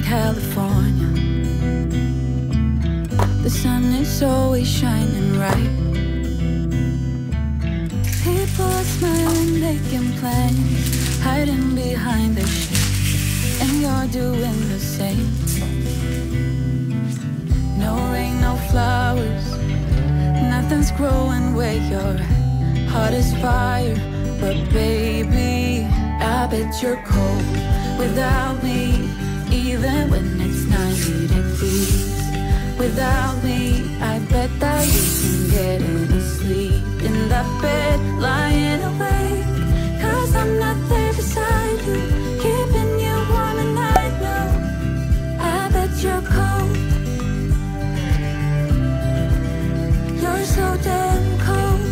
California. The sun is always shining bright. People are smiling, making plans, hiding behind their shades, and you're doing the same. No rain, no flowers, nothing's growing where you're at. Heart is fire, but baby, I bet you're cold without me, even when it's 90 degrees. Without me, I bet that you can get any sleep in that bed, lying awake. 'Cause I'm not there beside you, keeping you warm at night. No, I bet you're cold. You're so damn cold.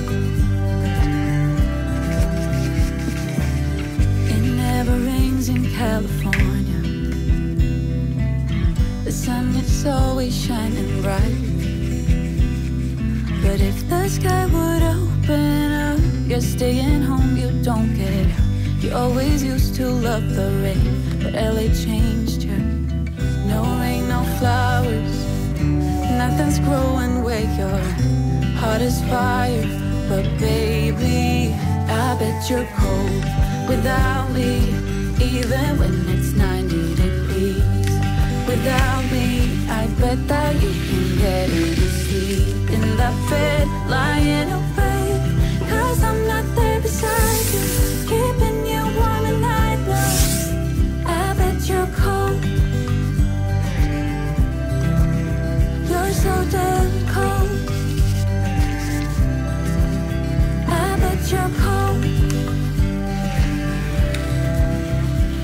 It never rains in California. The sun is always shining bright. But if the sky would open up, you're staying home, you don't get out. You always used to love the rain, but LA changed you. No rain, no flowers, nothing's growing where you're at. Heart is fire, but baby, I bet you're cold without me, even when it's 90 degrees. Without me, I bet that you can get any sleep in that bed, lying awake. 'Cause I'm not there beside you, keeping you warm at night. No, I bet you're cold. You're so damn cold. I bet you're cold.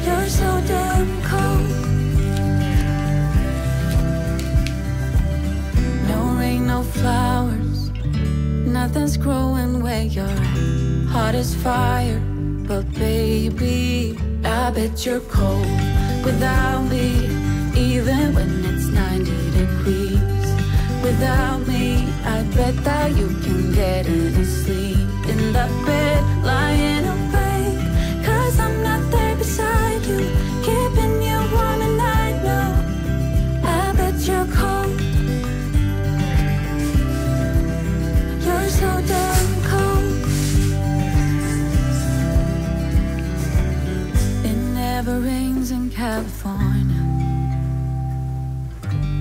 You're so damn cold. No flowers, nothing's growing where you're at. Heart is fire, but baby, I bet you're cold without me, even when it's 90 degrees. Without me, I bet that you can get any sleep in that bed, lying awake. 'Cause I'm not there beside you, keeping you warm at night. No, I bet you're cold. So damn cold. It never rains in California.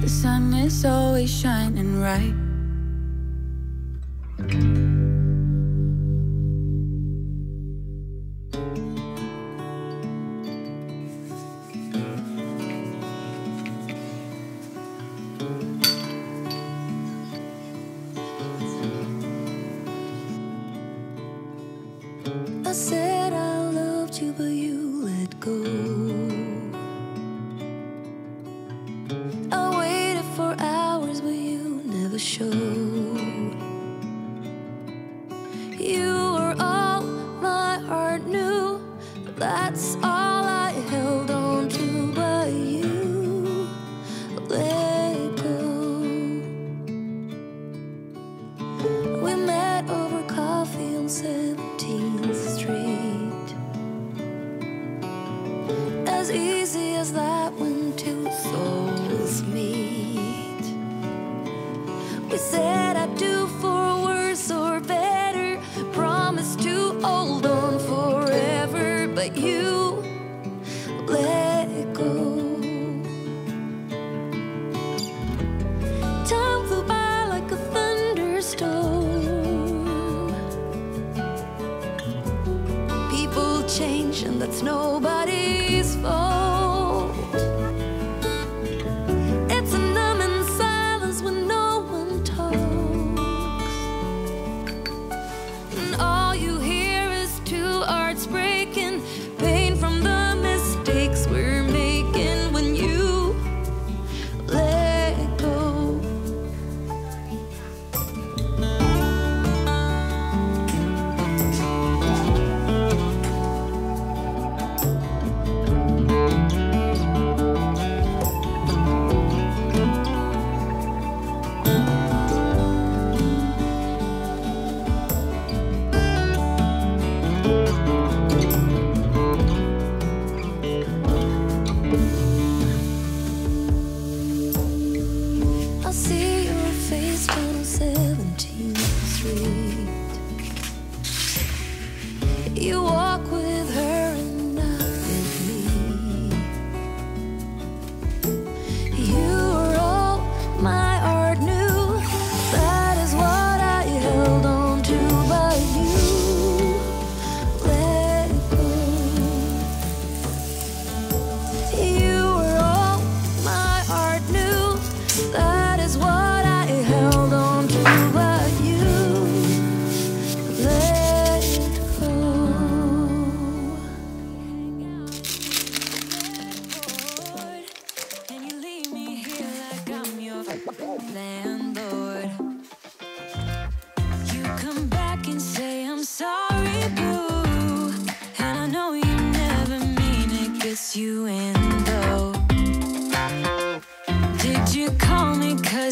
The sun is always shining bright. I said I loved you, but you let go. I waited for hours, but you never showed. You were all my heart knew, but that's all I held on to. But you let go. We met over coffee on 17th Street. As easy as that when two souls meet. We said I'd do for worse or better, promised to hold on forever, but you let go. Time flew by like a thunderstorm. People change and that's nobody's fault. It's a numbing silence when no one talks, and all you hear is two hearts breaking, pain from the mistakes we're making when you let go.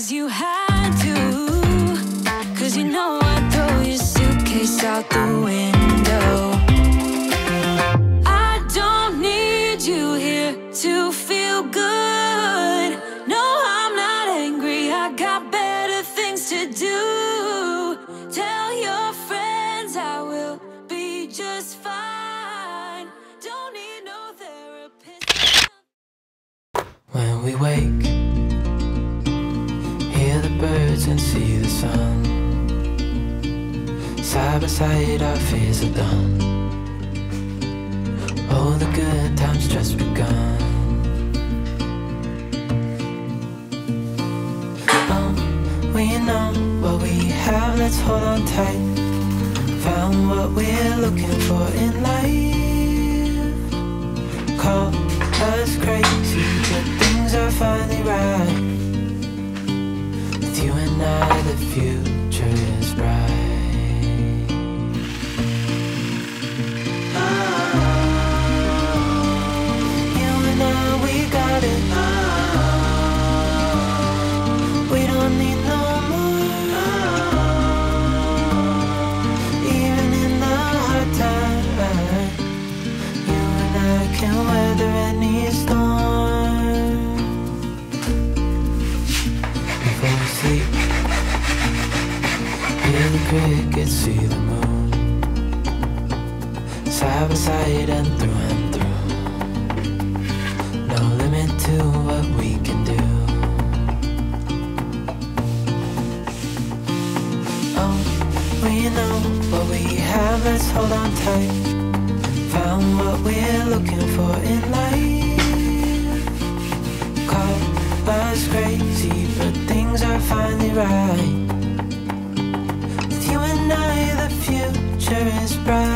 'cause you had to, 'cause you know I'd throw your suitcase out the window. I don't need you here to feel good. No, I'm not angry, I got better things to do. Tell your friends I will be just fine. Don't need no therapist. When we wake, hear the birds and see the sun. Side by side our fears are done. Oh, the good times just begun. We know what we have, let's hold on tight. Found what we're looking for in life. Call us crazy, but things are finally right. With you and I, the future is bright. You and I, we got it. We don't need no more. Even in the hard time, you and I can weather any storm. Before we sleep, hear the crickets, see the moon. Side by side and through. No limit to what we can do. We know what we have, let's hold on tight. Found what we're looking for in life. Call us crazy, but things are finally right. With you and I, the future is bright.